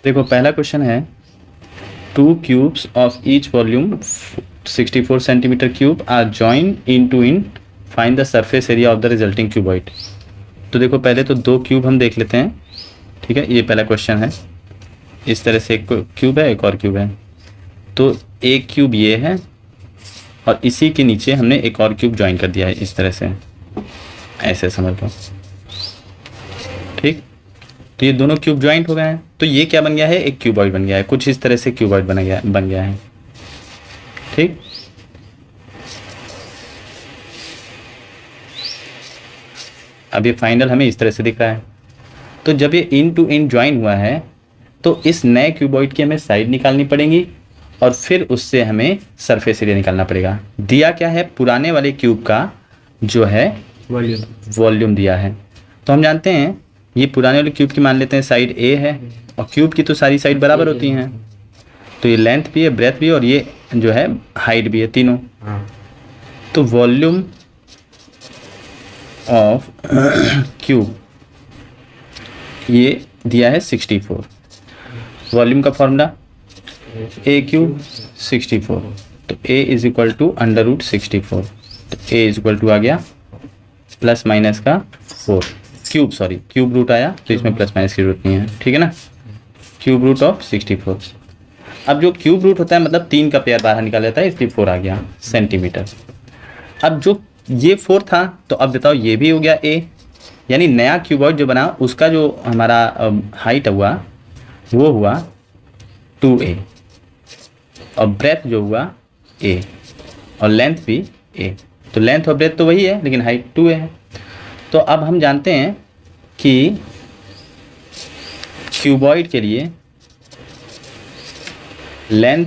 देखो पहला क्वेश्चन है, 2 cubes of each volume 64 centimetre cube are join end to end, find the surface area of the resulting cuboid. तो देखो पहले तो 2 क्यूब हम देख लेते हैं, ठीक है, ये पहला क्वेश्चन है। इस तरह से एक क्यूब है, एक और क्यूब है, तो एक क्यूब ये है और इसी के नीचे हमने एक और क्यूब ज्वाइन कर दिया है इस तरह से, ऐसे समझ लो, ठीक। तो ये दोनों क्यूब ज्वाइंट हो गए हैं, तो ये क्या बन गया है, एक क्यूबॉइड बन गया है, कुछ इस तरह से क्यूबॉइड बन गया है, ठीक। अब ये फाइनल हमें इस तरह से दिख रहा है। तो जब ये इन टू इन ज्वाइन हुआ है तो इस नए क्यूबॉइड की हमें साइड निकालनी पड़ेगी और फिर उससे हमें सरफेस एरिया निकालना पड़ेगा। दिया क्या है, पुराने वाले क्यूब का जो है वॉल्यूम दिया है। तो हम जानते हैं ये पुराने वाले क्यूब की मान लेते हैं साइड ए है, और क्यूब की तो सारी साइड बराबर होती हैं, तो ये लेंथ भी है, ब्रेथ भी है, और ये जो है हाइट भी है, तीनों। तो वॉल्यूम ऑफ क्यूब ये दिया है 64। वॉल्यूम का फॉर्मूला ए क्यूब 64, तो A is equal to under root 64, तो ए इज इक्वल टू आ गया प्लस माइनस का 4 क्यूब, सॉरी क्यूब रूट आया तो इसमें प्लस माइनस की जरूरत नहीं है, ठीक है ना। Cube root of 64। अब जो क्यूब रूट होता है मतलब 3 का पेयर बाहर निकाल जाता है, इसलिए 4 आ गया सेंटीमीटर। अब जो ये 4 था, तो अब बताओ ये भी हो गया ए, यानी नया क्यूबॉइड जो बना उसका जो हमारा हाइट हुआ वो हुआ 2a, और ब्रेथ जो हुआ a, और लेंथ भी a। तो लेंथ और ब्रेथ तो वही है लेकिन हाइट 2a है। तो अब हम जानते हैं कि क्यूबॉइड के लिए लेंथ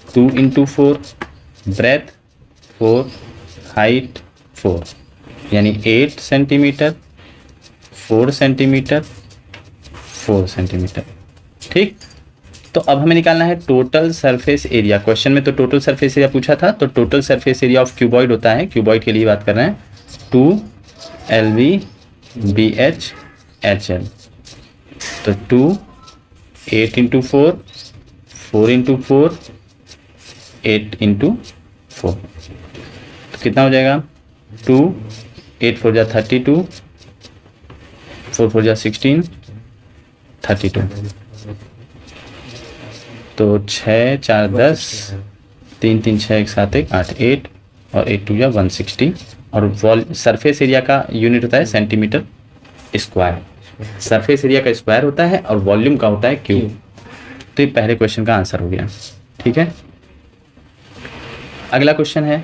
2 × 4, ब्रेथ 4, हाइट 4, यानी 8 सेंटीमीटर, 4 सेंटीमीटर, 4 सेंटीमीटर, ठीक। तो अब हमें निकालना है टोटल सरफेस एरिया। क्वेश्चन में तो टोटल सरफेस एरिया पूछा था, तो total surface area of cuboid होता है, क्यूबॉइड के लिए बात कर रहे हैं, 2 LV/BH/HL। तो 2 8 × 4, 4 × 4, 8 × 4, तो कितना हो जाएगा 2, 8 4 जा 32, 4 4 जा 16, 32। तो 6 4 10, 3 3 6 1 7 1 8 8, और 8 2 जा 160, और सरफेस एरिया का यूनिट होता है सेंटीमीटर स्क्वायर। सरफेस एरिया का स्क्वायर होता है और वॉल्यूम का होता है क्यूब। तो ये पहले क्वेश्चन का आंसर हो गया, ठीक है। अगला क्वेश्चन है,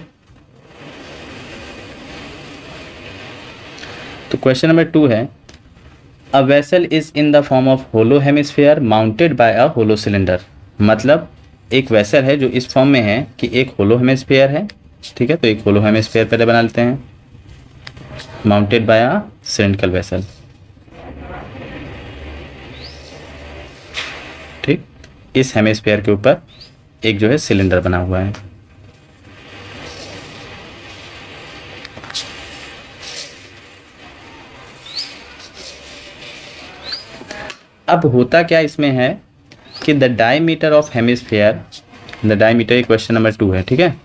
तो क्वेश्चन नंबर 2 है, a vessel is in the form of hollow hemisphere mounted by a hollow cylinder. मतलब एक वेसल है जो इस फॉर्म में है कि एक होलो हेमिस्फीयर है, ठीक है। तो एक होलो हेमिस्फीयर पहले बना लेते हैं, mounted by a cylindrical vessel, ठीक। इस हेमिस्फीयर के ऊपर एक जो है सिलेंडर बना हुआ है। अब होता क्या इसमें है कि the diameter of hemisphere, the diameter, question number 2 है, ठीक है।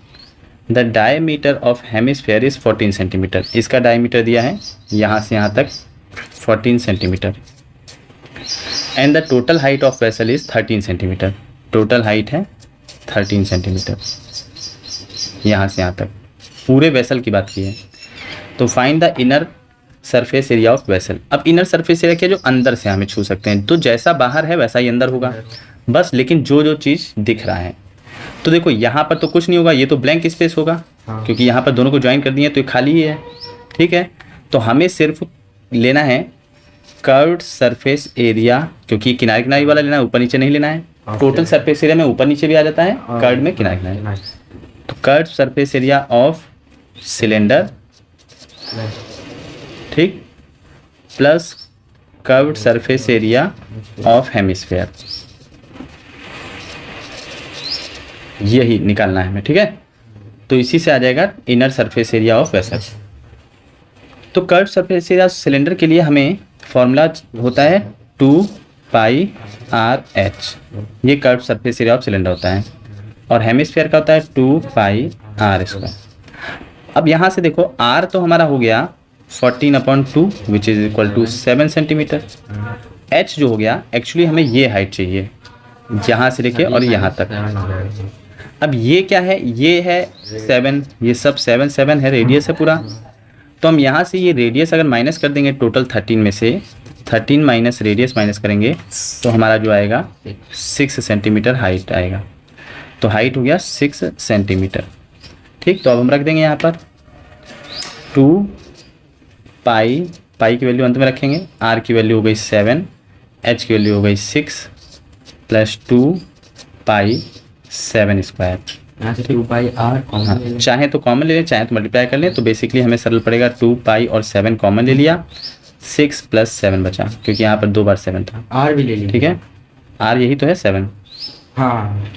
The diameter of hemisphere is 14 centimetre. इसका डायमीटर दिया है यहाँ से यहाँ तक 14 centimetre, and the total height of vessel is 13 centimetre. Total height है 13 सेंटीमीटर, यहाँ से यहाँ तक पूरे वेसल की बात की है। तो find the inner surface area of vessel. अब इनर सरफेस एरिया क्या, जो अंदर से हमें छू सकते हैं, तो जैसा बाहर है वैसा ही अंदर होगा बस, लेकिन जो जो चीज़ दिख रहा है, तो देखो यहाँ पर तो कुछ नहीं होगा, ये तो ब्लैंक स्पेस होगा, क्योंकि यहाँ पर दोनों को ज्वाइन कर दिए तो ये खाली ही है, ठीक है। तो हमें सिर्फ लेना है कर्व्ड सरफेस एरिया, क्योंकि किनारे किनारे वाला लेना है, ऊपर नीचे नहीं लेना है। टोटल सरफेस एरिया में ऊपर नीचे भी आ जाता है, कर्व्ड में किनारे किनारे। तो curved surface area of cylinder, ठीक, plus curved surface area of hemisphere, यही निकालना है हमें, ठीक है। तो इसी से आ जाएगा inner surface area of vessel. तो कर्व्ड सरफेस एरिया सिलेंडर के लिए हमें फॉर्मूला होता है 2 पाई आर एच, ये curve surface area of cylinder होता है, और हेमिस्फीयर का होता है 2 पाई आर स्क्वायर। अब यहाँ से देखो r तो हमारा हो गया 14/2 which is equal to 7 centimetre. h जो हो गया, एक्चुअली हमें ये हाइट चाहिए यहाँ से लेके और यहाँ तक। अब ये क्या है, ये है 7, ये सब 7 7 है, रेडियस है पूरा। तो हम यहाँ से ये रेडियस अगर माइनस कर देंगे टोटल 13 में से, 13 माइनस रेडियस माइनस करेंगे तो हमारा जो आएगा 6 सेंटीमीटर हाइट आएगा। तो हाइट हो गया 6 सेंटीमीटर। ठीक, तो अब हम रख देंगे यहाँ पर 2 पाई, पाई की वैल्यू अंत में रखेंगे, r की वैल्यू हो गई 7, h की वैल्यू हो गई 6 प्लस 2 पाई 7 स्क्वायर। यहाँ से 2 पाई r कॉमन ले लें, चाहे तो कॉमन ले लें, चाहे तो मल्टीप्लाई कर लें। तो बेसिकली हमें सरल पड़ेगा 2 पाई और 7 कॉमन ले लिया, 6 प्लस 7 बचा, क्योंकि यहाँ पर 2 बार 7 था। r भी ले लीजिए। ठीक है, r यही तो है 7। हाँ,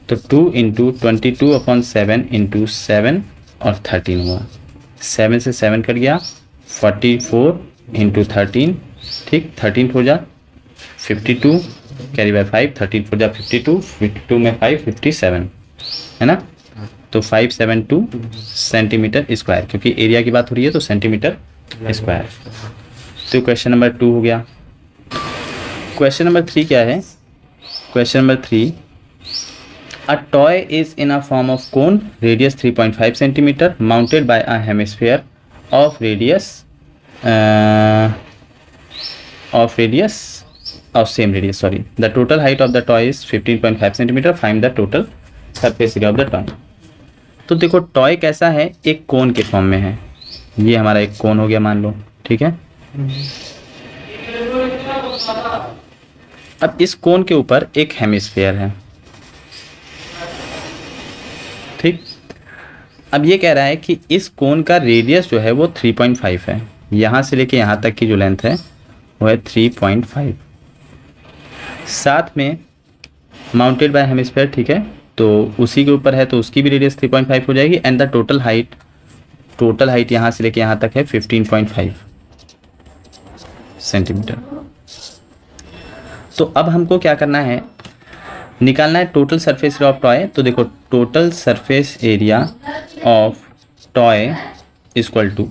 तो 2 इंटू 22/7 इंटू 7 और 13 हुआ, 7 से 7 कट गया, 44 इंटू 13। ठीक, 13 हो जा 52, कैरी बाय 5, 13 हो जा 52, 52 में 5 57 है ना। तो 572 सेंटीमीटर स्क्वायर, क्योंकि एरिया की बात हो रही है तो सेंटीमीटर स्क्वायर। तो क्वेश्चन नंबर 2 हो गया। क्वेश्चन नंबर 3 क्या है? Question number 3, a toy is in a form of cone, radius 3.5 centimeter, mounted by a hemisphere of radius same radius, sorry. The total height of the toy is 15.5 centimeter. Find the total surface area of the toy. तो देखो toy कैसा है, एक कोन के form में है। ये हमारा एक कोन हो गया मान लो, ठीक है। अब इस कोन के ऊपर एक हेमिस्फीयर है, ठीक। अब ये कह रहा है कि इस कोन का रेडियस जो है वो 3.5 है, यहाँ से लेके यहाँ तक की जो लेंथ है वो है 3.5। साथ में माउंटेड बाय हेमिस्फीयर, ठीक है, तो उसी के ऊपर है तो उसकी भी रेडियस 3.5 हो जाएगी। एंड द टोटल हाइट यहाँ से लेके यहाँ तक है 15.5 सेंटीमीटर। तो अब हमको क्या करना है, निकालना है total surface area of toy. तो देखो total surface area of toy equal to,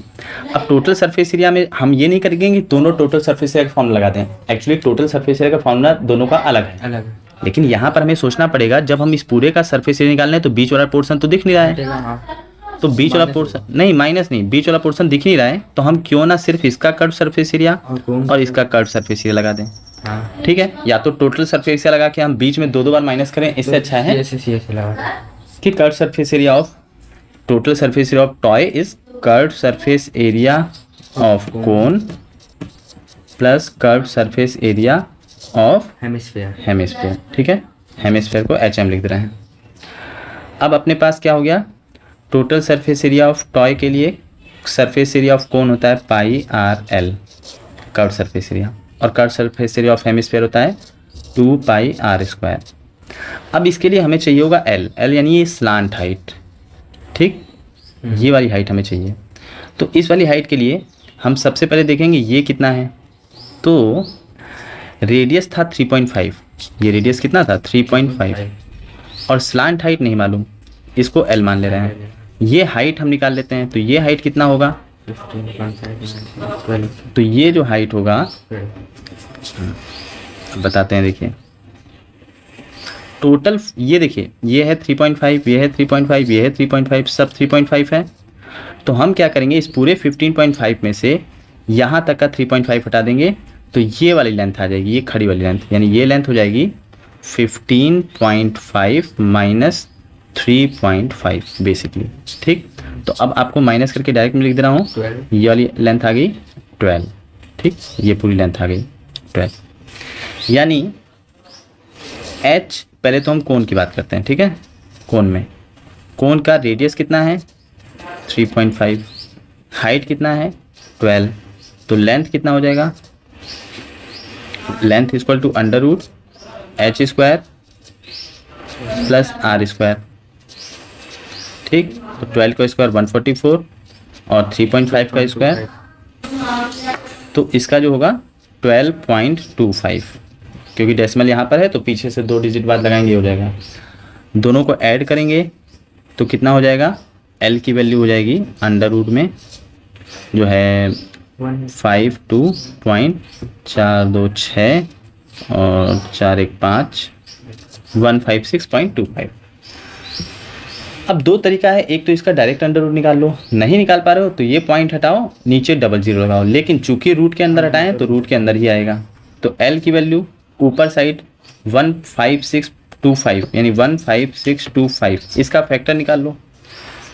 अब टोटल सरफेस एरिया में हम ये नहीं करेंगे कि दोनों टोटल सरफेस एरिया का फॉर्मूला लगाते हैं। एक्चुअली टोटल सरफेस एरिया का फॉर्मूला दोनों का अलग है, अलग। लेकिन यहाँ पर हमें सोचना पड़ेगा जब हम इस पूरे का सरफेस एरिया निकालना है तो बीच वाला पोर्शन तो दिख नहीं रहा है। तो बीच वाला पोर्शन नहीं, माइनस नहीं, बीच वाला पोर्शन दिख नहीं रहा है, तो हम क्यों ना सिर्फ इसका कर्व सरफेस एरिया और इसका कर्व सरफेस एरिया लगा दें। हाँ। ठीक है, या तो टोटल सरफेस एरिया लगा के हम बीच में दो बार माइनस करें, इससे अच्छा है कि curve surface area of total surface area of toy is curve surface area of cone plus curve surface area of hemisphere. ठीक है, हेमिस्फीयर को HM लिख दे रहे हैं। अब अपने पास क्या हो गया, total surface area of toy के लिए सरफेस एरिया ऑफ कोन होता है पाई RL कर्व सरफेस एरिया, और curve surface area of hemisphere होता है 2 पाई R स्क्वायर। अब इसके लिए हमें चाहिए होगा L यानी ये स्लांट हाइट, ठीक, ये वाली हाइट हमें चाहिए। तो इस वाली हाइट के लिए हम सबसे पहले देखेंगे ये कितना है। तो रेडियस था 3.5, ये रेडियस कितना था 3.5, और स्लांट हाइट नहीं मालूम, इसको L मान ले रहे हैं। ये हाइट हम निकाल लेते हैं, तो ये हाइट कितना होगा, तो ये जो हाइट होगा बताते हैं, देखिए टोटल ये देखिए ये है 3.5, ये है 3.5, ये है 3.5, सब 3.5 है। तो हम क्या करेंगे, इस पूरे 15.5 में से यहाँ तक का 3.5 हटा देंगे, तो ये वाली लेंथ आ जाएगी, ये खड़ी वाली लेंथ, यानी ये लेंथ हो जाएगी 15.5 माइनस 3.5 बेसिकली। ठीक, तो अब आपको माइनस करके डायरेक्ट में लिख दे रहा हूँ, ये वाली लेंथ आ गई 12, ठीक, ये पूरी लेंथ आ गई 12। यानी H, पहले तो हम कोन की बात करते हैं, ठीक है। कोन में कोन का रेडियस कितना है 3.5, हाइट कितना है 12, तो लेंथ कितना हो जाएगा, length equal to under root H square plus R square. ठीक, तो 12 का स्क्वायर 144 और 3.5 का स्क्वायर, तो इसका जो होगा 12.25, क्योंकि डेसिमल यहाँ पर है तो पीछे से 2 डिजिट बाद लगाएंगे हो जाएगा। दोनों को ऐड करेंगे तो कितना हो जाएगा, एल की वैल्यू हो जाएगी अंडर रूट में जो है 52.426 और 4 1 5 156.25। अब 2 तरीका है, एक तो इसका डायरेक्ट अंडर रूट निकाल लो, नहीं निकाल पा रहे हो तो ये पॉइंट हटाओ, नीचे डबल जीरो लगाओ, लेकिन चूंकि रूट के अंदर हटाएं तो रूट के अंदर ही आएगा। तो एल की वैल्यू ऊपर साइड 15625 यानी 15625, इसका फैक्टर निकाल लो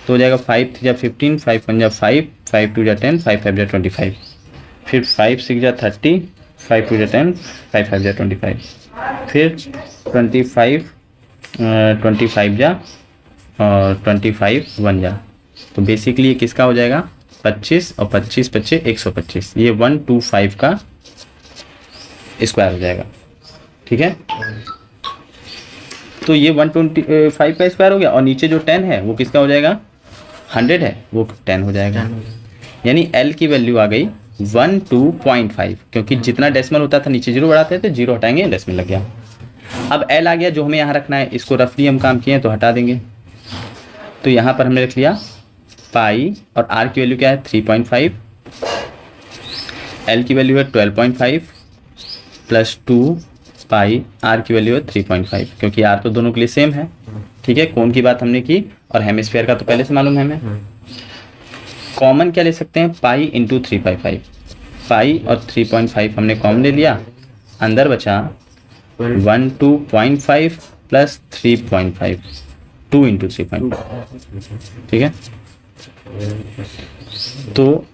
तो हो जाएगा 5 3 जा 15, 5 1 जा 5, 5 2 जा 10, 5 5 जा 25, फिर 5 6 जा 30, 5 2 जा 10, 5 5 जा 25, फिर 25 जा और 25 1 जा। तो बेसिकली ये किसका हो जाएगा, 25 और 25 25 125, ये 125 का स्क्वायर हो जाएगा। ठीक है, तो ये 125 का स्क्वायर हो गया और नीचे जो 10 है वो किसका हो जाएगा, 100 है वो 10 हो जाएगा। यानी L की वैल्यू आ गई 12.5, क्योंकि जितना डेसिमल होता था नीचे जीरो बढ़ाते थे, जीरो हटाएंगे डेसिमल लग गया। अब L आ गया जो हमें यहाँ रखना है, इसको रफली हम काम किए हैं तो हटा देंगे। तो यहाँ पर हमने रख लिया पाई और R की वैल्यू क्या है 3.5, L की वैल्यू है 12.5 प्लस 2 पाई, R की वैल्यू है 3.5, क्योंकि R तो दोनों के लिए सेम है। ठीक है, कोण की बात हमने की और हेमिस्फीयर का तो पहले से मालूम है हमें। कॉमन क्या ले सकते हैं, पाई इंटू 3/5, पाई और 3.5 हमने कॉमन ले लिया, अंदर बचा 12.5 प्लस 3.5, 2 इंटू 3.5। ठीक है, तो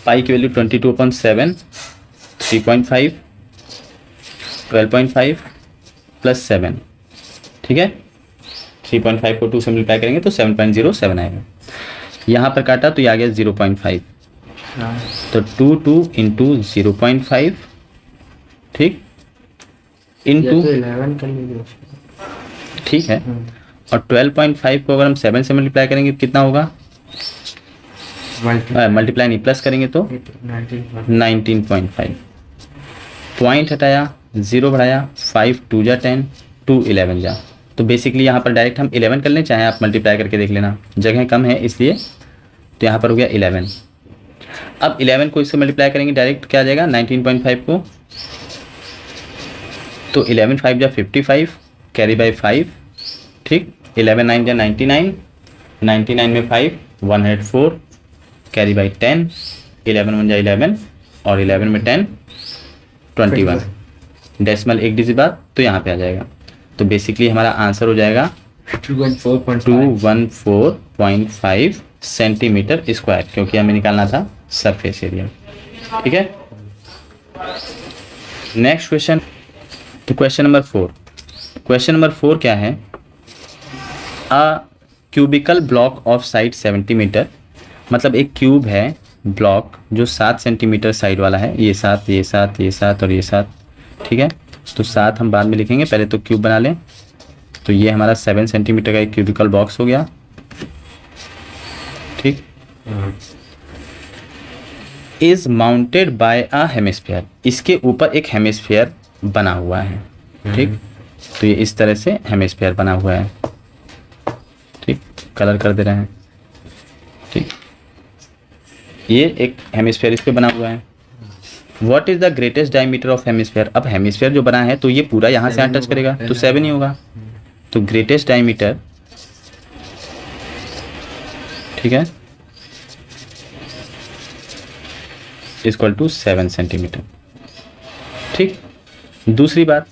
पाई की वैल्यू 22/7, 3.5 12.5 प्लस 7। ठीक है, 3.5 को 2 से मल्टीप्लाई करेंगे तो 7.07 आएगा। यहाँ पर काटा तो ये आ गया 0.5, तो 2 इंटू 0.5, ठीक, इंटू 11 कर लीजिए। ठीक है, और 12.5 को अगर हम 7 से मल्टीप्लाई करेंगे कितना होगा, मल्टीप्लाई नहीं प्लस करेंगे तो 19.5। पॉइंट हटाया, 0 बढ़ाया, 5 2 जा 10, 2 11 जा। तो बेसिकली यहाँ पर डायरेक्ट हम 11 कर लें, चाहे आप मल्टीप्लाई करके देख लेना, जगह कम है इसलिए। तो यहाँ पर हो गया 11। अब 11 को इससे मल्टीप्लाई करेंगे डायरेक्ट क्या आ जाएगा 19.5 को, तो 11 5 जा 55 कैरी बाई 5, ठीक, 11 9 जा 99, 99 में 5 104 कैरी बाई 10, 11 1 जा 11 और 11 में 10 21, डेसिमल एक डिजिट बाद तो यहाँ पे आ जाएगा। तो बेसिकली हमारा आंसर हो जाएगा 214.5 सेंटीमीटर स्क्वायर, क्योंकि हमें निकालना था सरफेस एरिया। ठीक है, नेक्स्ट क्वेश्चन, तो क्वेश्चन नंबर 4। क्वेश्चन नंबर 4 क्या है, a cubical block of side 70 metre, मतलब एक क्यूब है ब्लॉक जो 7 सेंटीमीटर साइड वाला है, ये 7 ये 7 ये 7 और ये 7। ठीक है, तो 7 हम बाद में लिखेंगे, पहले तो क्यूब बना लें। तो ये हमारा 7 सेंटीमीटर का एक क्यूबिकल बॉक्स हो गया। ठीक, is mounted by a hemisphere, इसके ऊपर एक हेमिस्फीयर बना हुआ है। ठीक, तो ये इस तरह से हेमिस्फीयर बना हुआ है। ठीक, कलर कर दे रहे हैं। ठीक, ये एक हेमिस्फीयर इस पे बना हुआ है। What is the greatest diameter of hemisphere, अब हेमिस्फीयर जो बना है तो ये पूरा यहाँ से यहाँ टच करेगा तो 7 ही होगा। तो ग्रेटेस्ट डायमीटर, ठीक है, इक्वल टू 7 सेंटीमीटर। ठीक, दूसरी बात,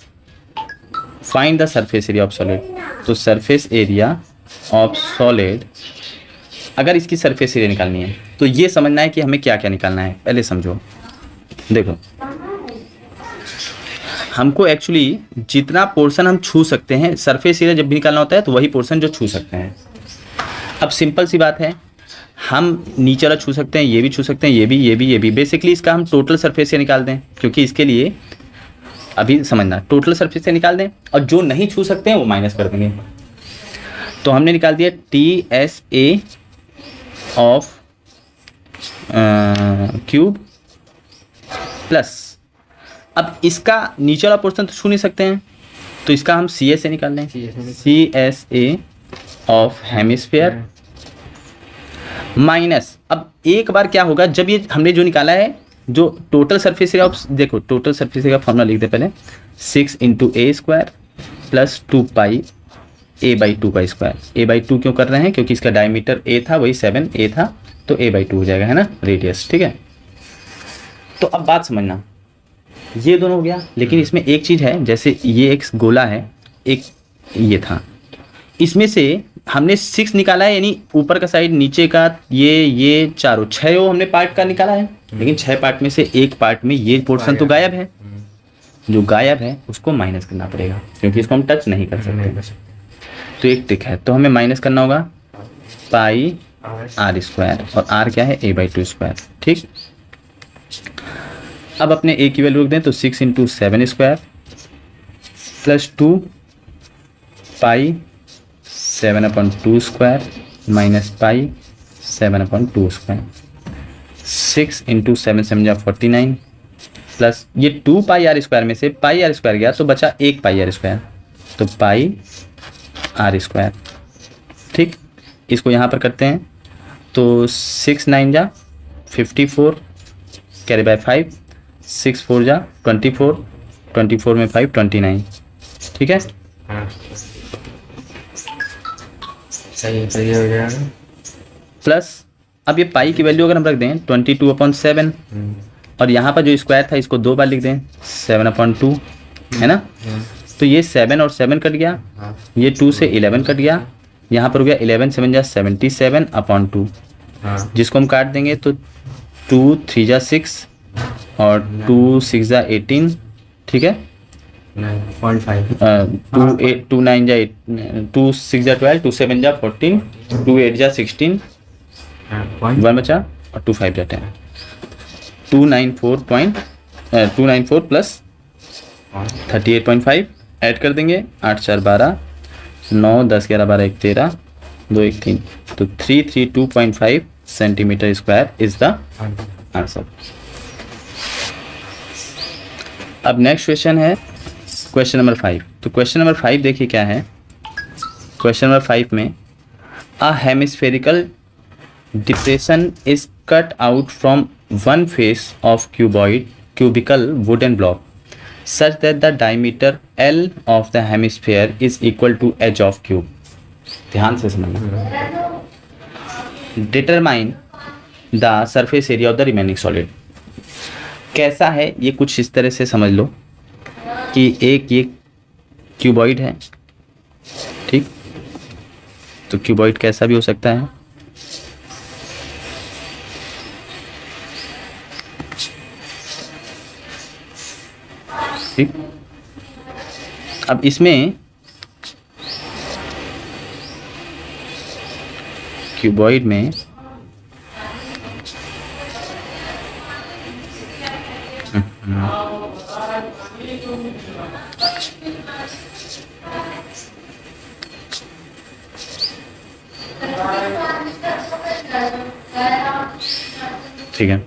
find the surface area of solid, तो सरफेस एरिया ऑफ सॉलिड, अगर इसकी सरफेस एरिया निकालनी है तो ये समझना है कि हमें क्या क्या निकालना है। पहले समझो, देखो हमको एक्चुअली जितना पोर्शन हम छू सकते हैं, सरफेस एरिया जब भी निकालना होता है तो वही पोर्शन जो छू सकते हैं। अब सिंपल सी बात है, हम नीचे वाला छू सकते हैं, ये भी छू सकते हैं, ये भी ये भी ये भी। बेसिकली इसका हम टोटल सरफेस एरिया निकाल दें, क्योंकि इसके लिए अभी समझना, टोटल सरफेस एरिया निकाल दें और जो नहीं छू सकते हैं वो माइनस कर देंगे। तो हमने निकाल दिया TSA ऑफ क्यूब प्लस, अब इसका नीचे वाला पोर्शन तो छू नहीं सकते हैं, तो इसका हम सी एस ए निकाल लें, C S A of hemisphere minus, अब एक बार क्या होगा जब ये हमने जो निकाला है, जो टोटल सरफेस एरिया ऑफ, देखो टोटल सरफेस एरिया का फॉर्मूला लिख दे पहले, 6 into A square plus 2 pi A by 2 का स्क्वायर। ए बाई 2 क्यों कर रहे हैं, क्योंकि इसका डायमीटर ए था, वही 7 ए था, तो ए बाई 2 हो जाएगा, है ना, रेडियस, ठीक है। तो अब बात समझना, ये दोनों हो गया, लेकिन इसमें एक चीज़ है, जैसे ये एक गोला है, एक ये था, इसमें से हमने 6 निकाला है, यानी ऊपर का साइड, नीचे का, ये चारों 6 हमने पार्ट का निकाला है, लेकिन 6 पार्ट में से एक पार्ट में ये पोर्शन तो गायब है, जो गायब है उसको माइनस करना पड़ेगा, क्योंकि इसको हम टच नहीं कर सकते। तो एक ट्रिक है, तो हमें माइनस करना होगा पाई आर स्क्वायर, और आर क्या है, ए बाई 2 स्क्वायर, ठीक। अब अपने ए की वैल्यू रख दें, तो 6 इंटू 7 स्क्वायर प्लस 2 पाई 7/2 square minus pi 7/2 square, 6 into 7 7 जा 49 प्लस ये 2 पाई आर स्क्वायर में से पाई आर स्क्वायर गया, तो बचा 1 पाई आर स्क्वायर, तो पाई आर स्क्वायर, ठीक। इसको यहाँ पर करते हैं, तो 6 9 जा 54 कैरी बाय 5, 6 4 जा 24, 24 में 5 29, ठीक है। सही हो जाएगा। प्लस अब ये पाई की वैल्यू अगर हम रख दें 22/7, और यहाँ पर जो स्क्वायर था इसको 2 बार लिख दें 7/2, है ना, तो ये 7 और 7 कट गया, ये 2 से 11 कट गया, यहाँ पर हो गया 11 7 जा 77/2, जिसको हम काट देंगे तो 2 3 जा 6 और 2 6 जा 18, ठीक है, 9.5 2 9 जा 8, 2 6 जा 12, 2 7 जा 14, 2 8 जा 16, 1 बचा और 2 5 जा 10, 294 प्लस 38.5 ऐड कर देंगे, 8 4 12, 9 10 11 12 1 13, 2 1 3, तो 332.5 centimetre square is the answer. अब नेक्स्ट क्वेश्चन है क्वेश्चन नंबर 5। तो क्वेश्चन नंबर 5 देखिए क्या है। क्वेश्चन नंबर 5 में a hemispherical depression is cut out from one face of cubical wooden block such that the diameter L of the hemisphere is equal to h of cube। ध्यान से समझना। Determine the surface area of the remaining solid. कैसा है ये, कुछ इस तरह से समझ लो कि एक ये क्यूबॉइड है, ठीक, तो क्यूबॉइड कैसा भी हो सकता है, ठीक। अब इसमें क्यूबॉइड में ठीक है,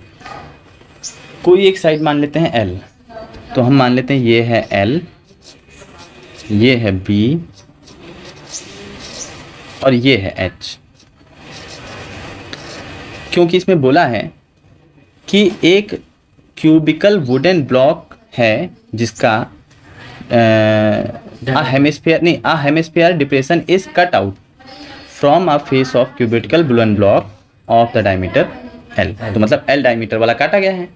कोई एक साइड मान लेते हैं L, तो हम मान लेते हैं ये है L, ये है B और ये है H। क्योंकि इसमें बोला है कि एक क्यूबिकल वुडन ब्लॉक है जिसका hemisphere depression is cut out from a face of cubical wooden block of the diameter L। तो मतलब L डायमीटर वाला काटा गया है,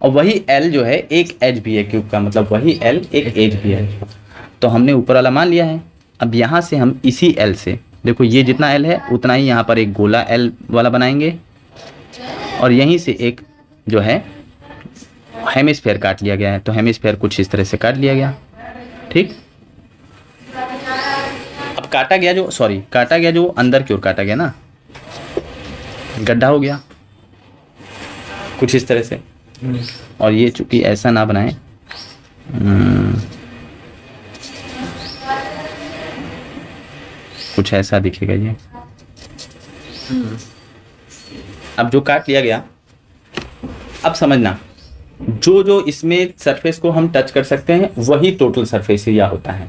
और वही L जो है एक एज भी है क्यूब का, मतलब वही L एक एज भी है, तो हमने ऊपर वाला मान लिया है। अब यहाँ से हम इसी L से, देखो ये जितना L है उतना ही यहाँ पर एक गोला L वाला बनाएंगे, और यहीं से एक जो है हेमिस्फीयर काट लिया गया है, तो हेमिस्फीयर कुछ इस तरह से काट लिया गया, ठीक। अब काटा गया जो अंदर की ओर काटा गया ना, गड्ढा हो गया कुछ इस तरह से, और ये चूंकि ऐसा ना बनाए, कुछ ऐसा दिखेगा ये। अब जो काट लिया गया, अब समझना जो जो इसमें सरफेस को हम टच कर सकते हैं वही टोटल सरफेस एरिया होता है।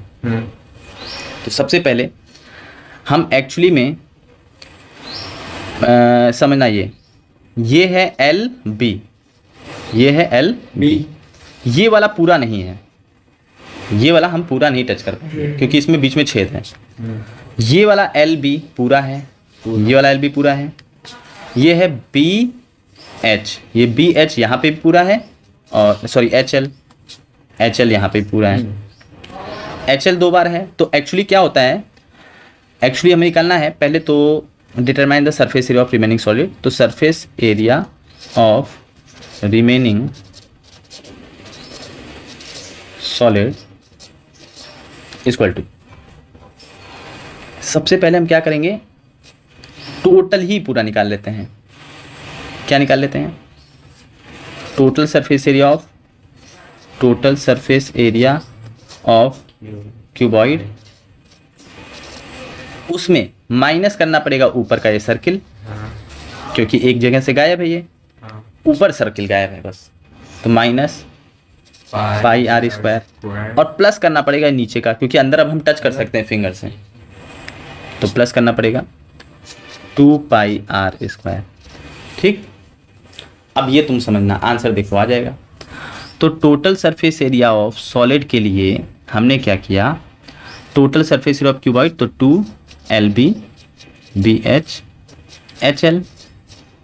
तो सबसे पहले हम एक्चुअली में समझना, ये है एल बी, ये है एल बी, ये वाला पूरा नहीं है, ये वाला हम पूरा नहीं टच कर पाएंगे क्योंकि इसमें बीच में छेद है। ये वाला एल बी पूरा है, ये वाला एल बी पूरा है, ये है बी एच, ये बी एच यहाँ पे भी पूरा है, और सॉरी एच एल यहाँ पे भी पूरा है, एच एल 2 बार है। तो एक्चुअली क्या होता है, एक्चुअली हमें निकालना है पहले तो determine the surface area of remaining solid. तो surface area of remaining solid equal to, सबसे पहले हम क्या करेंगे, टोटल ही पूरा निकाल लेते हैं। क्या निकाल लेते हैं, total surface area of, total surface area of cuboid, उसमें माइनस करना पड़ेगा ऊपर का ये सर्किल, क्योंकि एक जगह से गायब है, ये ऊपर सर्किल गायब है बस, तो माइनस पाई आर स्क्वायर, और प्लस करना पड़ेगा नीचे का, क्योंकि अंदर अब हम टच कर सकते हैं फिंगर से, तो प्लस करना पड़ेगा 2 पाई आर स्क्वायर। ठीक, अब ये तुम समझना, आंसर देखो आ जाएगा। तो total surface area of solid के लिए हमने क्या किया, total surface area of cuboid, तो 2 L B B H H L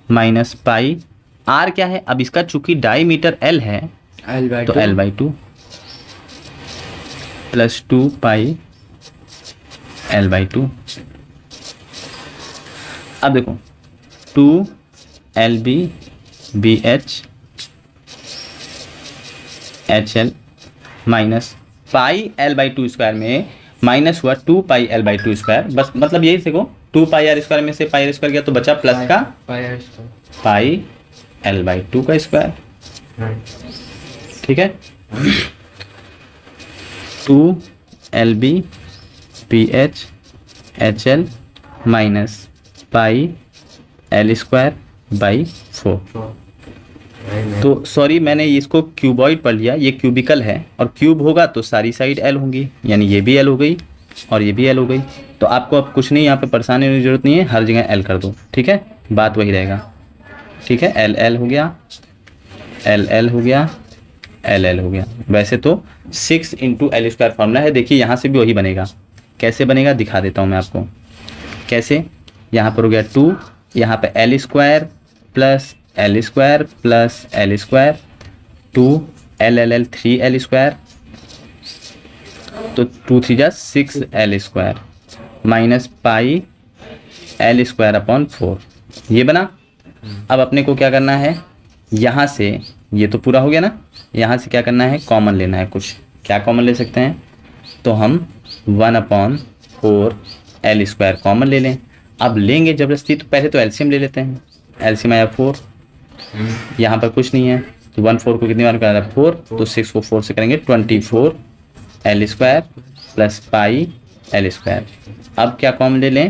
minus pi R क्या है, अब इसका चूंकि डाईमीटर एल है तो L by 2 plus 2 pi L by 2। अब देखो 2 L B B H H L minus pi L by 2 square में माइनस हुआ 2 पाई एल बाई 2 स्क्वायर, बस मतलब यही देखो 2 पाई आर स्क्वायर में से पाई आर स्क्वायर गया तो बचा प्लस का पाई एल बाई 2 का स्क्वायर। ठीक है, 2 L B P H H L minus pi L square by 4। तो सॉरी मैंने इसको क्यूबॉइड पढ़ लिया, ये क्यूबिकल है और क्यूब होगा तो सारी साइड एल होंगी, यानी ये भी एल हो गई और ये भी एल हो गई। तो आपको अब कुछ नहीं यहाँ पे परेशानी होने की जरूरत नहीं है, हर जगह एल कर दो। ठीक है, बात वही रहेगा। ठीक है, एल एल हो गया, एल एल हो गया, एल एल हो गया। वैसे तो 6 इंटू एल स्क्वायर फॉर्मूला है, देखिए यहाँ से भी वही बनेगा। कैसे बनेगा दिखा देता हूँ मैं आपको कैसे। यहाँ पर हो गया 2, यहाँ पे L square plus L square plus L square, 2 L L L 3 L square, तो 2 3 जा 6 L square minus pi L square upon 4, ये बना। अब अपने को क्या करना है, यहाँ से ये तो पूरा हो गया ना, यहाँ से क्या करना है, कॉमन लेना है कुछ। क्या कॉमन ले सकते हैं, तो हम 1/4 एल स्क्वायर कॉमन ले लें। अब लेंगे जबरदस्ती तो पहले तो एलसीएम ले लेते हैं, एलसीएम आया 4, यहाँ पर कुछ नहीं है तो 1/4 को कितनी बार करा 4, तो 6 को 4 से करेंगे 24 L square plus pi L square. अब क्या कॉमन ले लें,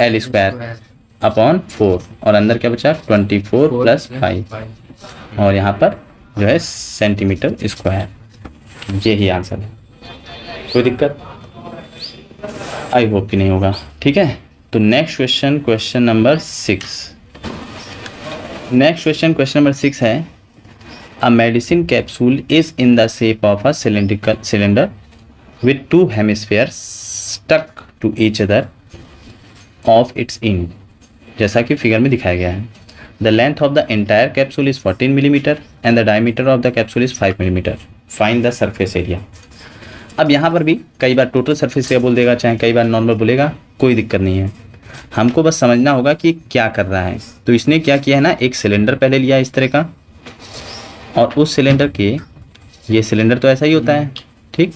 एल स्क्वायर अपॉन 4 और अंदर क्या बचा 24 प्लस पाई, और यहाँ पर जो है सेंटीमीटर स्क्वायर। यही आंसर है, कोई दिक्कत आई होप कि नहीं होगा। ठीक है, तो next question, question number 6। Next question, question number 6 है, a medicine capsule is in the shape of a cylindrical cylinder with 2 hemisphere stuck to each other of its end, जैसा कि फिगर में दिखाया गया है। The length of the entire capsule is 14 millimetre and the diameter of the capsule is 5 millimetre. Find the surface area. अब यहाँ पर भी कई बार टोटल सरफेस एरिया बोल देगा, चाहे कई बार नॉर्मल बोलेगा, कोई दिक्कत नहीं है। हमको बस समझना होगा कि क्या कर रहा है। तो इसने क्या किया है ना, एक सिलेंडर पहले लिया इस तरह का, और उस सिलेंडर के, ये सिलेंडर तो ऐसा ही होता है ठीक,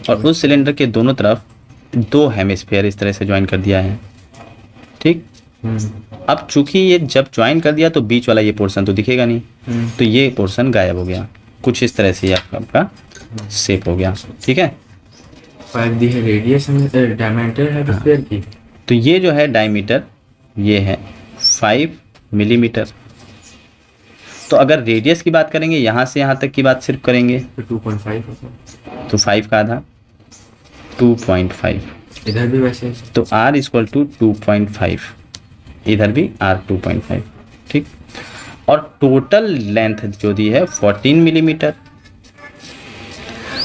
और उस सिलेंडर के दोनों तरफ 2 हेमिस्फीयर इस तरह से ज्वाइन कर दिया है ठीक। अब चूंकि ये जब ज्वाइन कर दिया तो बीच वाला ये पोर्शन तो दिखेगा नहीं, तो ये पोर्शन गायब हो गया। कुछ इस तरह से आपका शेप हो गया। ठीक है, रेडियस डायमीटर है स्फीयर की, तो ये जो है डायमीटर ये है 5 मिलीमीटर। तो अगर रेडियस की बात करेंगे, यहाँ से यहाँ तक की बात सिर्फ करेंगे, तो 2.5 होगा। तो 5 का आधा 2.5, इधर भी वैसे ही। तो r इक्वल टू 2.5, इधर भी r 2.5, ठीक। और टोटल लेंथ जो दी है 14 मिलीमीटर।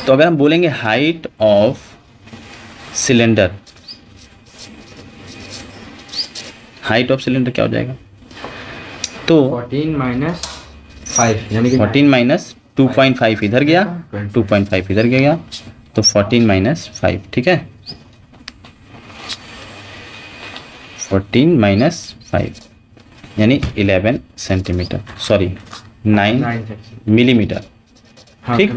तो अगर हम बोलेंगे height of cylinder, height of cylinder क्या हो जाएगा, तो 14 माइनस 5 यानी कि 14 माइनस 2.5 इधर गया, 2.5 इधर गया, तो 14 माइनस 5, ठीक है। 14 माइनस 5 यानी 11 सेंटीमीटर, सॉरी 9 मिलीमीटर, ठीक।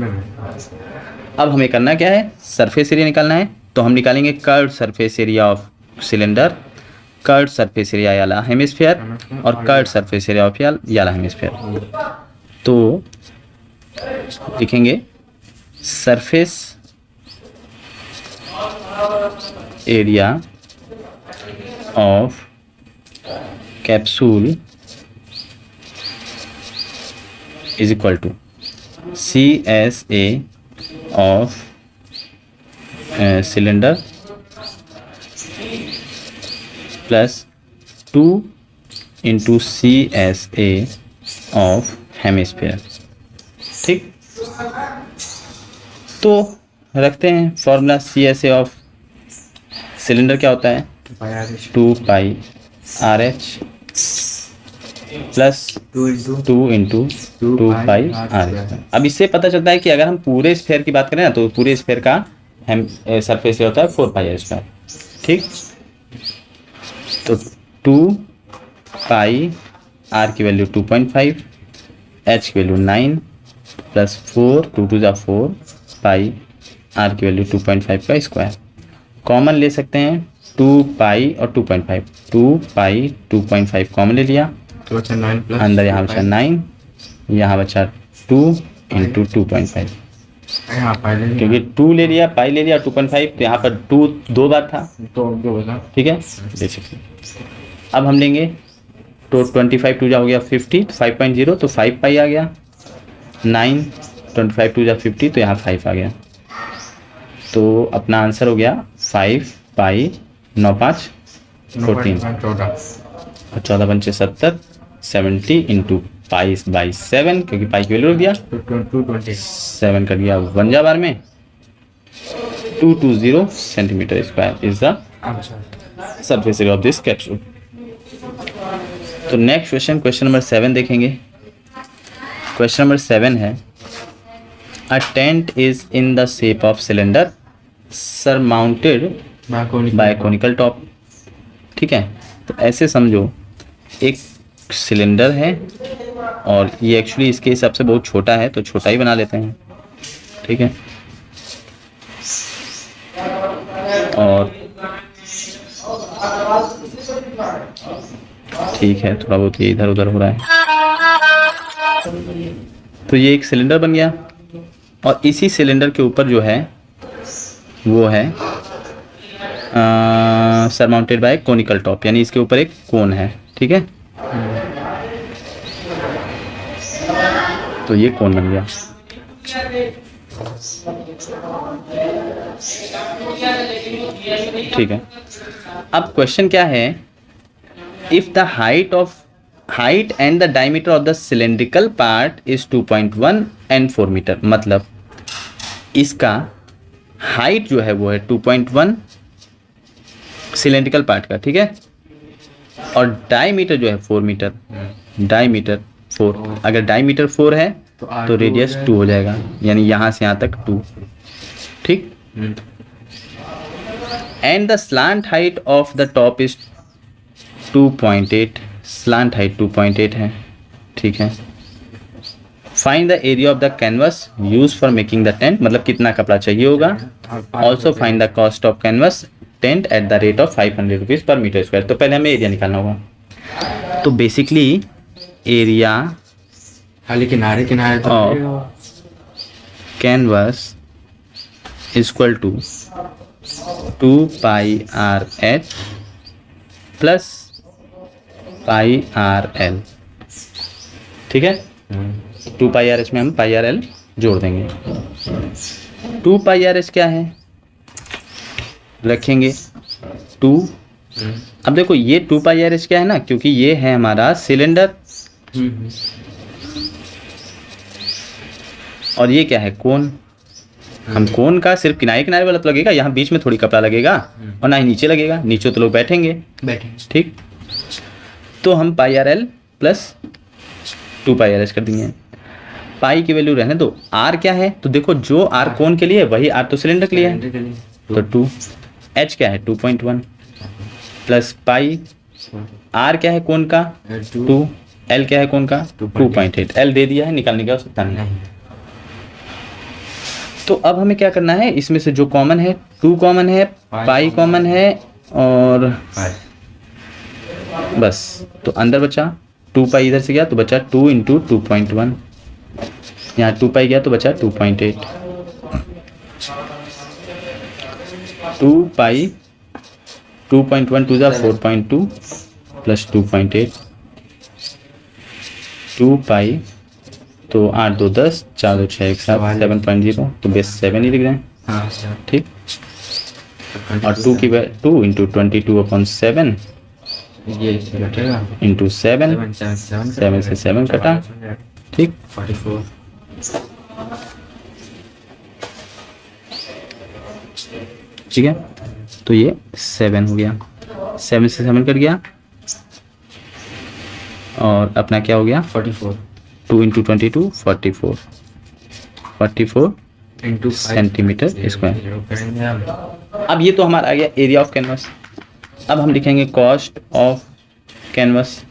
अब हमें करना क्या है, सरफेस एरिया निकालना है। तो हम निकालेंगे curve surface area of cylinder, curve surface area याला हेमिस्फीयर और कर्व सरफेस एरिया ऑफ याला हेमिस्फीयर। तो लिखेंगे surface area of capsule is equal to CSA of cylinder plus 2 into CSA of hemisphere, ठीक। तो रखते हैं फॉर्मूला CSA ऑफ सिलेंडर क्या होता है, 2 पाई RH प्लस 2 इंटू 2 पाई RH। अब इससे पता चलता है कि अगर हम पूरे स्फेयर की बात करें ना, तो पूरे स्फेयर का हम सरफेस होता है 4 पाई R², ठीक। तो 2 पाई R की वैल्यू 2.5, H की वैल्यू 9 प्लस 4 2 2 जा 4 पाई R की वैल्यू 2.5 का स्क्वायर। कॉमन ले सकते हैं 2 पाई और 2.5, 2 पाई 2.5 कॉमन ले लिया, तो बचा 9 प्लस अंदर यहाँ बचा 9, यहाँ बचा 2 इंटू 2.5, यहाँ पाई ले क्योंकि 2 ले लिया, पाई ले लिया 2.5, तो यहाँ पर 2 दो बार था, तो जो बचा ठीक है, बेसिकली। अब हम लेंगे तो 25 2 जा हो गया 50, 5.0 तो 5 पाई आ गया, 9 25 2 जा 50 तो यहाँ 5 आ गया। तो अपना आंसर हो गया 5 पाई 9 5 14 और 14 पंचे 70, 70 इंटू पाई बाई 7, क्योंकि पाई की वैल्यू रख दिया, 7 कर दिया 1 जा बार में, 220 centimetre square is the surface area of this capsule. तो नेक्स्ट क्वेश्चन, क्वेश्चन नंबर 7 देखेंगे। क्वेश्चन नंबर 7 है, a tent is in the shape of cylinder surmounted by conical top, ठीक है। तो ऐसे समझो एक सिलेंडर है और ये एक्चुअली इसके हिसाब से बहुत छोटा है, तो छोटा ही बना लेते हैं, ठीक है। और ठीक है, थोड़ा बहुत ये इधर उधर हो रहा है। तो ये एक सिलेंडर बन गया और इसी सिलेंडर के ऊपर जो है वो है सरमाउंटेड बाय कोनिकल टॉप, यानी इसके ऊपर एक कोन है, ठीक है। तो ये कोन बन गया। ठीक है, अब क्वेश्चन क्या है, if the height and the diameter of the cylindrical part is 2.1 and 4 metre, मतलब इसका हाइट जो है वो है 2.1 सिलेंड्रिकल पार्ट का, ठीक है, और डायमीटर जो है 4 मीटर, डायमीटर 4, अगर डायमीटर 4 है तो रेडियस 2 हो जाएगा, यानी यहाँ से यहाँ तक 2, ठीक। And the slant height of the top is 2.8, slant height 2.8 है, ठीक है। Find the area of the canvas use for making the tent, मतलब कितना कपड़ा चाहिए होगा। Also find the cost of canvas tent at the rate of 500 rupees पर metre square. तो पहले हमें एरिया निकालना होगा। तो बेसिकली एरिया खाली किनारे किनारे canvas equal to 2 pi R H plus pi R L, ठीक है। 2 पाई आर एच में हम पाई आर एल जोड़ देंगे। 2 पाई आर एच क्या है, रखेंगे 2। अब देखो ये 2 पाई आर एच क्या है ना, क्योंकि ये है हमारा सिलेंडर और ये क्या है, कोन। हम कोन का सिर्फ किनारे किनारे वाला तो लगेगा, यहाँ बीच में थोड़ी कपड़ा लगेगा और ना ही नीचे लगेगा, नीचे तो लोग बैठेंगे। ठीक, तो हम पाई R L plus 2 pi R H कर देंगे। पाई की वैल्यू रहने दो। आर क्या है, तो देखो जो आर कोन के लिए वही आर तो सिलेंडर के लिए है, तो 2। एच क्या है 2.1 प्लस पाई, आर क्या है कोन का 2, एल क्या है कोन का 2.8। एल दे दिया है, निकालने की आवश्यकता नहीं। तो अब हमें क्या करना है, इसमें से जो कॉमन है 2 कॉमन है, पाई कॉमन है और बस, तो अंदर बचा 2 पाई, इधर से गया तो बचा 2 इंटू 2.1, यहाँ 2 पाई गया तो बचा 2.8। 2 पाई 2.1 टू ज़ा 4.2 प्लस 2.8, 2 पाई तो 8 2 10 4 2 6 1 7 7.0, तो बेस 7 ही लिख रहे हैं। ठीक, और 2 की 2 इंटू 22/7 ये इससे कटेगा इंटू 7, 7 से 7 कटा। ठीक, 44। ठीक है, तो ये 7 हो गया, 7 से 7 कट गया और अपना क्या हो गया 44 2 इंटू 22 44 इंटू सेंटीमीटर स्क्वायर। करेंगे हम। अब ये तो हमारा आ गया एरिया ऑफ कैनवस। अब हम लिखेंगे कॉस्ट ऑफ कैनवस।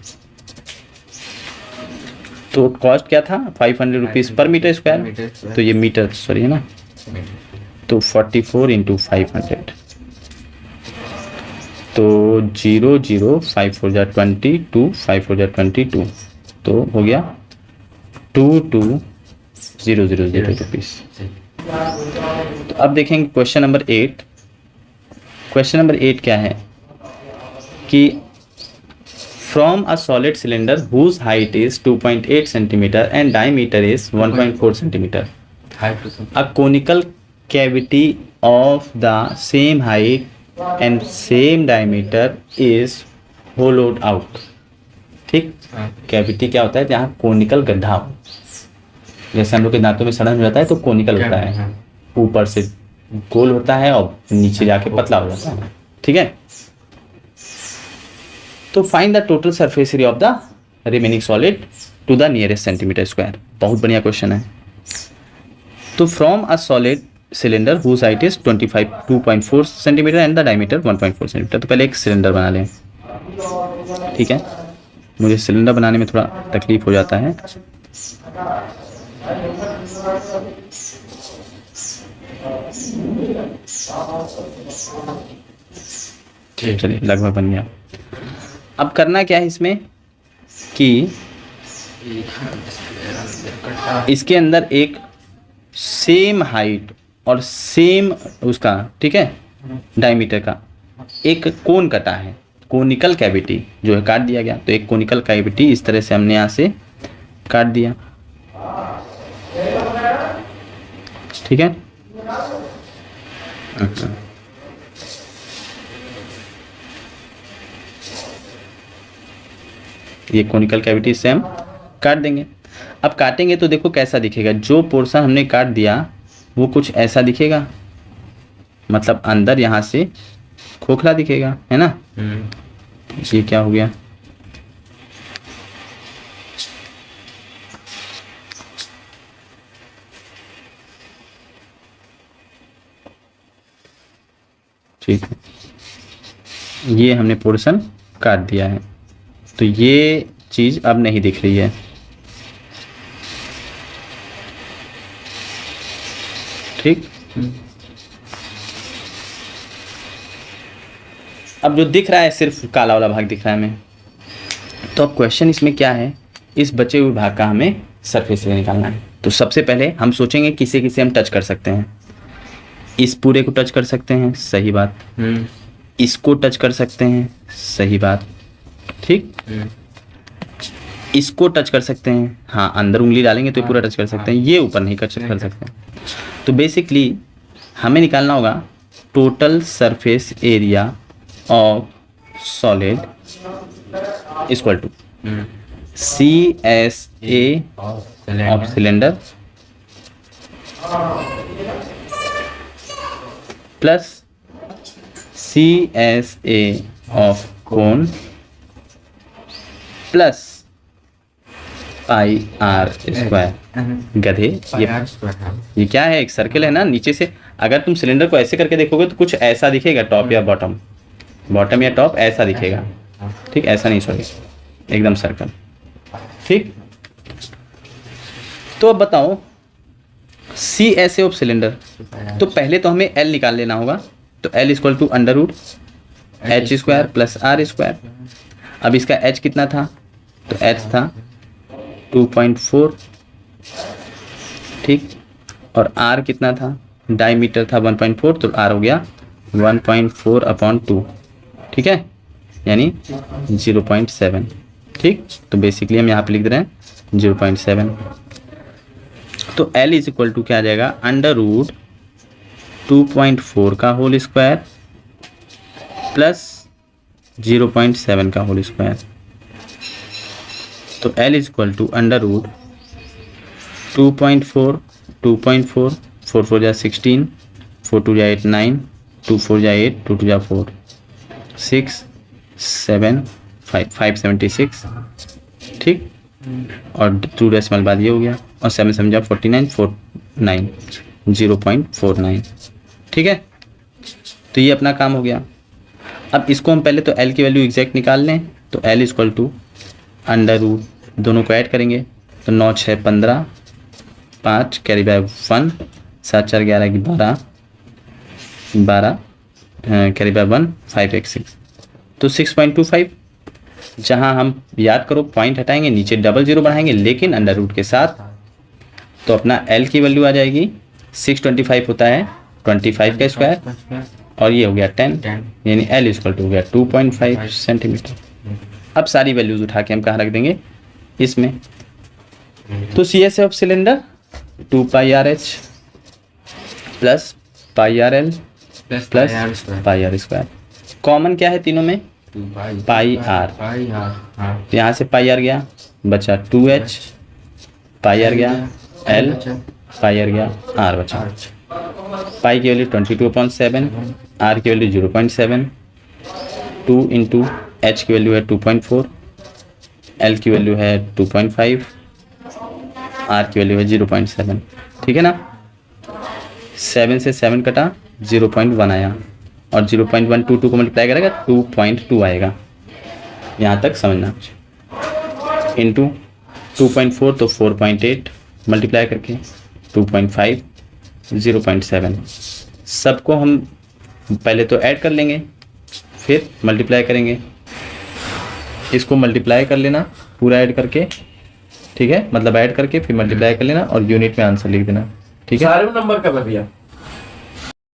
तो कॉस्ट क्या था 500 रुपीज़ पर मीटर स्क्वायर, तो ये मीटर सॉरी है ना, तो 44 इंटू 500, तो 0 0 5 4 जा 22 5 4 जा 22, तो हो गया 22,000 रुपीज़। तो अब देखेंगे क्वेश्चन नंबर 8। क्वेश्चन नंबर 8 क्या है कि from a solid cylinder whose height is 2.8 centimetre and diameter is 1.4 centimetre, a conical cavity of the same height and same diameter is hollowed out। ठीक, कैविटी क्या होता है, जहाँ कोनिकल गड्ढा हो, जैसे हम लोग के दांतों में सड़न हो जाता है तो कोनिकल होता है, ऊपर से गोल होता है और नीचे जाके पतला हो जाता है। ठीक है, तो find the total surface area of the remaining solid to the nearest centimetre square. बहुत बढ़िया क्वेश्चन है। तो from a solid cylinder whose height is 2.4 centimetre and the diameter 1.4 centimetre. तो पहले एक सिलेंडर बना लें। ठीक है, मुझे सिलेंडर बनाने में थोड़ा तकलीफ हो जाता है। चलिए, लगभग बन गया। अब करना क्या है इसमें कि इसके अंदर एक सेम हाइट और सेम उसका, ठीक है, डायमीटर का एक कोन कटा है, कोनिकल कैविटी जो है काट दिया गया। तो एक कोनिकल कैविटी इस तरह से हमने यहाँ से काट दिया। ठीक है, ये कोनिकल कैविटी से हम काट देंगे। अब काटेंगे तो देखो कैसा दिखेगा, जो पोर्शन हमने काट दिया वो कुछ ऐसा दिखेगा, मतलब अंदर यहाँ से खोखला दिखेगा, है ना। ये क्या हो गया, ठीक है, ये हमने पोर्शन काट दिया है, तो ये चीज़ अब नहीं दिख रही है। ठीक, अब जो दिख रहा है सिर्फ काला वाला भाग दिख रहा है हमें। तो अब क्वेश्चन इसमें क्या है, इस बचे हुए भाग का हमें सरफेस एरिया निकालना है। तो सबसे पहले हम सोचेंगे किसे किसे हम टच कर सकते हैं। इस पूरे को टच कर सकते हैं, सही बात। इसको टच कर सकते हैं, सही बात। ठीक, इसको टच कर सकते हैं, हाँ अंदर उंगली डालेंगे तो ये पूरा टच कर सकते हैं, ये ऊपर नहीं कर सकते हैं। तो बेसिकली हमें निकालना होगा total surface area of solid equal to CSA of cylinder plus CSA of cone plus pi R square. गधे, ये क्या है? एक सर्कल है ना, नीचे से अगर तुम सिलेंडर को ऐसे करके देखोगे तो कुछ ऐसा दिखेगा, टॉप या बॉटम, बॉटम या टॉप ऐसा दिखेगा, ठीक, ऐसा नहीं, सॉरी, एकदम सर्कल, ठीक। तो अब बताओ CSA ऑफ सिलेंडर, तो पहले तो हमें L निकाल लेना होगा, तो L equal to under root H square plus R square. अब इसका H कितना था? तो H था 2.4, ठीक, और R कितना था? डायमीटर था 1.4, तो R हो गया 1.4/2, ठीक है, यानी 0.7, ठीक। तो बेसिकली हम यहाँ पे लिख रहे हैं 0.7। तो L इज इक्वल टू क्या आ जाएगा? अंडर रूट 2.4 का होल स्क्वायर प्लस 0.7 का होल स्क्वायर। तो L is equal to under root 2.4, 4 4 जा 16, 4 2 जा 8 9, 2 4 जा 8, 2 2 जा 4 6 7 576, ठीक, और 2 डेसिमल बाद ये हो गया, और 7 7 जा 49 49 0.49, ठीक है। तो ये अपना काम हो गया। अब इसको हम पहले तो L की वैल्यू एग्जैक्ट निकाल लें, तो L equal to under root, दोनों को ऐड करेंगे तो 9 6 15, 5 कैरी बाय 1, 7 4 11 की 12 कैरी बाय 1 5 1 6, तो 6.25। जहां हम याद करो पॉइंट हटाएंगे, नीचे डबल जीरो बढ़ाएंगे लेकिन अंडर रूट के साथ, तो अपना L की वैल्यू आ जाएगी 625 होता है 25 का स्क्वायर, और ये हो गया 10, यानी L इक्वल टू हो गया 2.5 सेंटीमीटर। अब सारी वैल्यूज उठा के हम कहाँ रख देंगे? इसमें। तो CSA of cylinder 2 pi RH plus pi RL plus pi R square. Common क्या है तीनों में? पाई R। तो यहाँ से पाई R गया, बचा 2H, पाई R गया L, पाई R गया R बचा। पाई की वैल्यू 22/7, R की वैल्यू 0.7, 2 इंटू H की वैल्यू है 2.4, L की वैल्यू है 2.5, R की वैल्यू है 0.7, ठीक है ना। 7 से 7 कटा, 0.1 आया, और 0.1 2 को मल्टीप्लाई करेगा 2.2 आएगा, यहाँ तक समझना। इंटू 2.4 तो 4.8, मल्टीप्लाई करके 2.5 0.7। सबको हम पहले तो ऐड कर लेंगे फिर मल्टीप्लाई करेंगे। इसको मल्टीप्लाई कर लेना पूरा ऐड करके, ठीक है, मतलब ऐड करके फिर मल्टीप्लाई कर लेना और यूनिट में आंसर लिख देना, ठीक है। सारे में नंबर कर भैया।